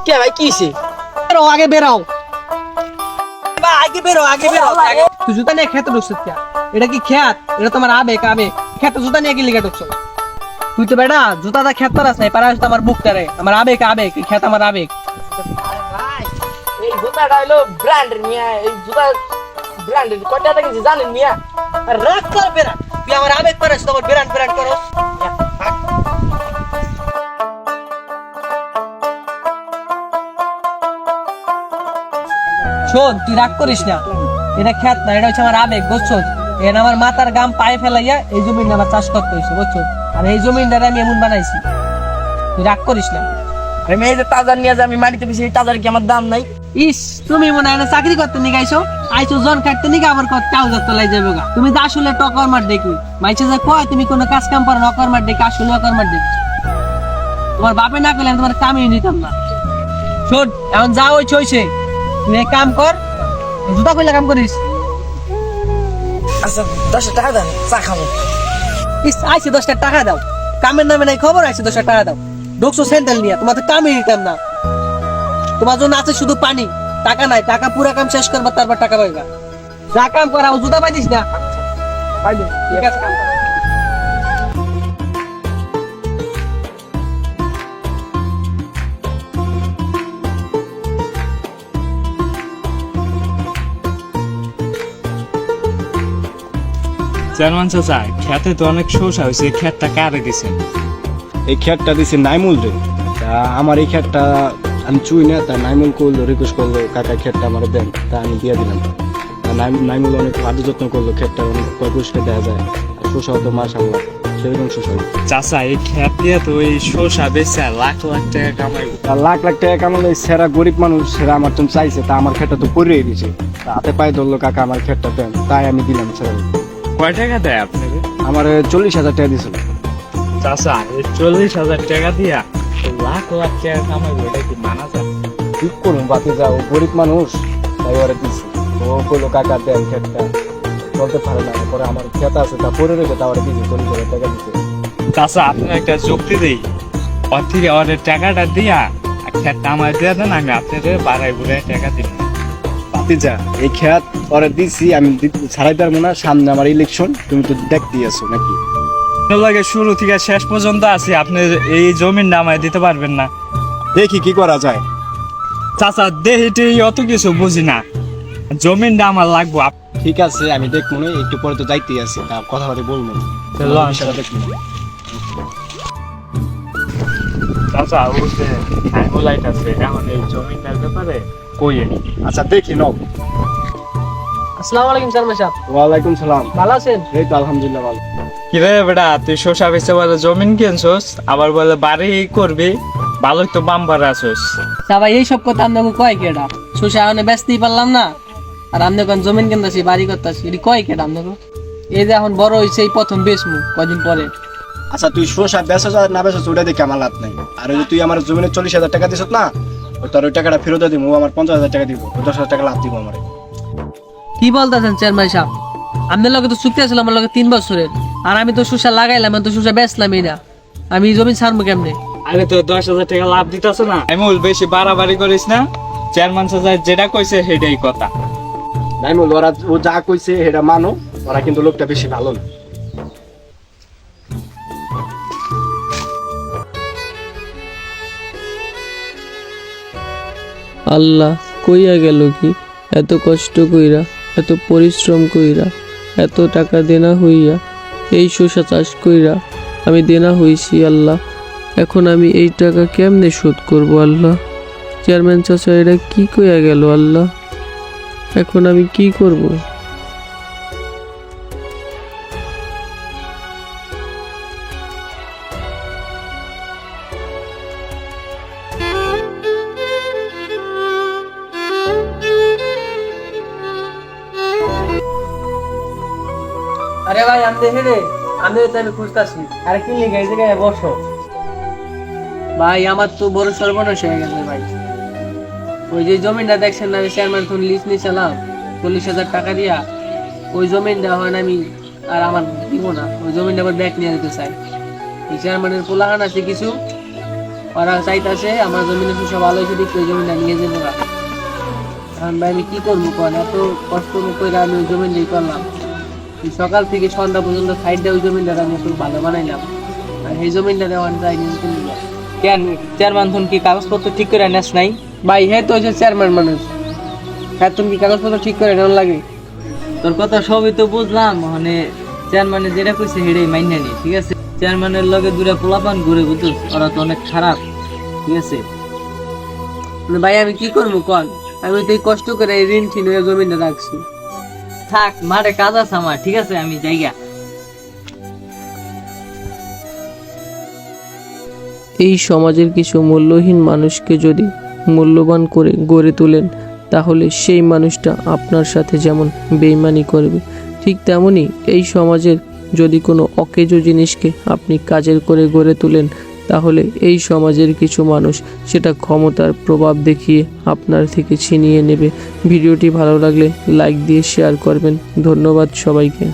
কে ভাই কিছে? বেরো আগে বেরাও। ভাই আগে বেরো তুই জুতা নিয়ে খেতে ঢুকছিস কে? এটা কি খেত? এটা তোমার আবেগ আবেগ। খেতে জুতা নিয়ে কি লিখে ঢুকছো? তুই তো বেটা জুতাটা খেত পারাস নাই, পারাস তো আমার বুকটা রে। আমার আবেগ আবেগ, এই খেত আমার আবেগ। ভাই এই জুতাটা হলো ব্র্যান্ডের মিয়া, এই জুতা ব্র্যান্ডের কত টাকা কিনছি জানেন মিয়া? আর রাগ করবে না, তুই আমার আবেগ পারাস তো আমার ব্র্যান্ড করো। শোন তুই রাগ করিস না, এটা খেত না, এটা হচ্ছে আমার আবেগ বুঝছো? এটা আমার মাথার গাম পায়ে ফেলাইয়া এই জমিটা আমার চাষ করতে হয়েছে বুঝছো? আর এই জমিটারে আমি এমন বানাইছি, তুই রাগ করিস না। আমি এই যে তাজার নিয়ে যে আমি মাটিতে বেশি এই তাজার কি আমার দাম নাই? ইস তুমি মনে হয় না চাকরি করতে নিয়ে গাইছো, আইছো জন কাটতে নিয়ে আবার ট্রাউজার তোলাই যাবে গা। তুমি তো আসলে টকর মার দেখি মাইছে যে কয় তুমি কোনো কাজ কাম পারো নকর মার দেখি, আসলে নকর মার দেখি। তোমার বাপে না করলে আমি তোমার কামিয়ে নিতাম না। শোন এখন যা হইছে হইছে, তুই এক কাম কর, জুতা কইলা কাম করিস। আচ্ছা 10 টাকা দেন, চা খাবো। ইস আইছে 10 টাকা দাও, কামের নামে নাই খবর, আইছে 10 টাকা দাও। ঢুকছো স্যান্ডেল নিয়ে, তোমার তো কামিয়ে নিতাম না। তোমার জন্য আছে শুধু পানি, টাকা নাই। টাকা পুরা কাম শেষ করবা তারপর টাকা পাইবা। যা কাম করা জুতা পাইছিস না, পাইবে ঠিক আছে কাম কর। চেয়ারম্যান চাচা, খেতে তো অনেক শোষা হয়েছে, খেতটা কারে দিছেন? এই খেতটা দিছে নাইমুল রে। তা আমার এই খেতটা আমি চুই না, তা নাইমুল করলো, রিকোয়েস্ট করলো কাকা খেতটা আমার দেন, তা আমি দিয়ে দিলাম। তা নাইমুল অনেক আদর যত্ন করলো, খেতটা অনেক পরিষ্কার দেখা যায়। আর শোষা হতো মাশাআল্লাহ, সেরকম শোষা হতো। চাচা এই খেত দিয়ে তো ওই শোষা বেচে লাখ লাখ টাকা কামাইবো। তা লাখ লাখ টাকা কামালো, সেরা গরিব মানুষ সেরা আমার তো চাইছে, তা আমার খেতটা তো পরিয়ে দিছে। তা হাতে পায়ে ধরলো কাকা আমার খেতটা দেন, তাই আমি দিলাম সেরা। কয় টাকা দেয় আপনাকে? আমার 40,000 টাকা দিছিল। চাচা এই 40,000 টাকা দিয়া লাখ লাখ টাকা কামাইবো, এটা কি মানা যায়? ঠিক করুন বাতি যাও, গরিব মানুষ তাই ওরা দিচ্ছে। ও কইলো কাকা দেন খেতটা, বলতে পারে না। পরে আমার খেত আছে তা পরে রয়েছে, তা ওরা দিচ্ছে 40,000 টাকা দিচ্ছে। চাচা আপনার একটা যুক্তি দেই, ওর থেকে ওদের টাকাটা দিয়া খেতটা আমার দিয়ে দেন, আমি আপনাদের বাড়াই বুড়াই টাকা দিব। ভাতিজা এই খেত ওরা দিছি, আমি ছাড়াই পারবো না। সামনে আমার ইলেকশন, তুমি তো দেখতেই আছো নাকি? লাগে শুরু থেকে শেষ পর্যন্ত আছি, আপনি এই জমিন নামায় দিতে পারবেন না? দেখি কি করা যায়। চাচা দেহিটি অত কিছু বুঝি না, জমিনটা আমার লাগবো। ঠিক আছে আমি দেখবো না, একটু পরে তো যাইতেই আছে, তা কথা বলে বলবো না। বিষয়টা দেখবো। চাচা ও যে লাইট আছে, এখন এই জমিনটার ব্যাপারে কইয়ে। আচ্ছা দেখি নাও। আসসালামু আলাইকুম চেয়ারম্যান সাহেব, ওয়ালাইকুম সালাম। ভালো আছেন? এই তো আলহামদুলিল্লাহ ভালো। কিরে বেটা, তুই শোষা বেচে বলে জমিন কিনছস, আবার বলে বাড়ি করবি, ভালোই তো বাম্বার আছস। সবাই এইসব কথা আপনাকে কয় কেডা? শোষা আমি বেচতেই পারলাম না, আর আপনি কোন জমিন কিনতেছি বাড়ি করতেছি, এটি কয় কেডা আপনাকে? এই যে এখন বড় হয়েছে, এই প্রথম বেচমু কদিন পরে। আচ্ছা তুই শোষা বেচো না বেচো ওটা দেখে আমার লাভ নাই। আর ওই যে তুই আমার জমিনে 40,000 টাকা দিছ না, তোর ওই টাকাটা ফেরত দিব। আমার 50,000 টাকা দিব, 10,000 টাকা লাভ দিব আমার। কি বলতেছেন চেয়ারম্যান সাহেব? আপনার লগে তো চুক্তি আছিল আমার লগে 3 বছরের, আর আমি তো শোষা লাগাইলাম, আমি তো শোষা বেচলামই না। আমি জমি ছাড়বো কেমনে? আরে তো 10,000 টাকা লাভ দিতেছ না, আমি বেশি বাড়াবাড়ি করিস না। চেয়ারম্যান সাহেব যেটা কইছে সেটাই কথা। নাইমুল ওরা ও যা কইছে সেটা মানো, ওরা কিন্তু লোকটা বেশি ভালো না। আল্লাহ কইয়া গেল কি? এত কষ্ট কইরা, এত পরিশ্রম কইরা, এত টাকা দেনা হইয়া, এই শসা চাষ কইরা আমি দেনা হইছি আল্লাহ। এখন আমি এই টাকা কেমনে শোধ করব আল্লাহ? চেয়ারম্যান চাচা এটা কি কইয়া গেল আল্লাহ? এখন আমি কি করব? আরে ভাই আমি দেখে রে, আমি তো আমি খুঁজতাছি। আরে কি লিখে এই জায়গায় বসো ভাই, আমার তো বড় সর্বনাশ হয়ে গেছে ভাই। ওই যে জমিটা দেখছেন না, চেয়ারম্যান কোন লিস্ট নিয়েছিলাম 40,000 টাকা দিয়া, ওই জমিনটা হয় না আমি আর আমার দিব না। ওই জমিনটা আবার ব্যাক নিয়ে যেতে চাই। এই চেয়ারম্যানের পোলাহান আছে কিছু, ওরা চাইতাছে আমার জমিনে সুসা ভালো হয়েছে দেখতে ওই জমিটা নিয়ে যাবো না। এখন ভাই আমি কি করবো কোন, এত কষ্ট করে আমি ওই জমিনটাই করলাম, এই সকাল থেকে সন্ধ্যা পর্যন্ত সাইড দিয়ে ওই জমিনটা আমি একটু ভালো বানাইলাম, আর এই জমিনটা দেওয়ার চাই নিয়ে। কেন চেয়ারম্যান তুমি কি কাগজপত্র ঠিক করে নেস নাই? ভাই হ্যাঁ তো হচ্ছে চেয়ারম্যান মানুষ, হ্যাঁ তুমি কি কাগজপত্র ঠিক করে নেওয়ার লাগে? তোর কথা সবই তো বুঝলাম, মানে চেয়ারম্যানে যেটা কইছে সেটাই মাইনে নি, ঠিক আছে? চেয়ারম্যানের লগে দূরে পোলাপান ঘুরে বুঝছিস, ওরা তো অনেক খারাপ, ঠিক আছে? মানে ভাই আমি কি করবো কন, আমি তো এই কষ্ট করে এই ঋণ ঠিক হয়ে জমিনটা রাখছি। থাক, মাঠে কাজ আছে আমার, ঠিক আছে? আমি যাইগা। এই সমাজের কিছু মূল্যহীন মানুষকে যদি মূল্যবান করে গড়ে তোলেন, তাহলে সেই মানুষটা আপনার সাথে যেমন বেইমানি করবে, ঠিক তেমনি এই সমাজের যদি কোনো অকেজো জিনিসকে আপনি কাজের করে গড়ে তোলেন, তাহলে এই সমাজের কিছু মানুষ সেটা ক্ষমতার প্রভাব দেখিয়ে আপনার থেকে ছিনিয়ে নেবে। ভিডিওটি ভালো লাগলে লাইক দিয়ে শেয়ার করবেন। ধন্যবাদ সবাইকে।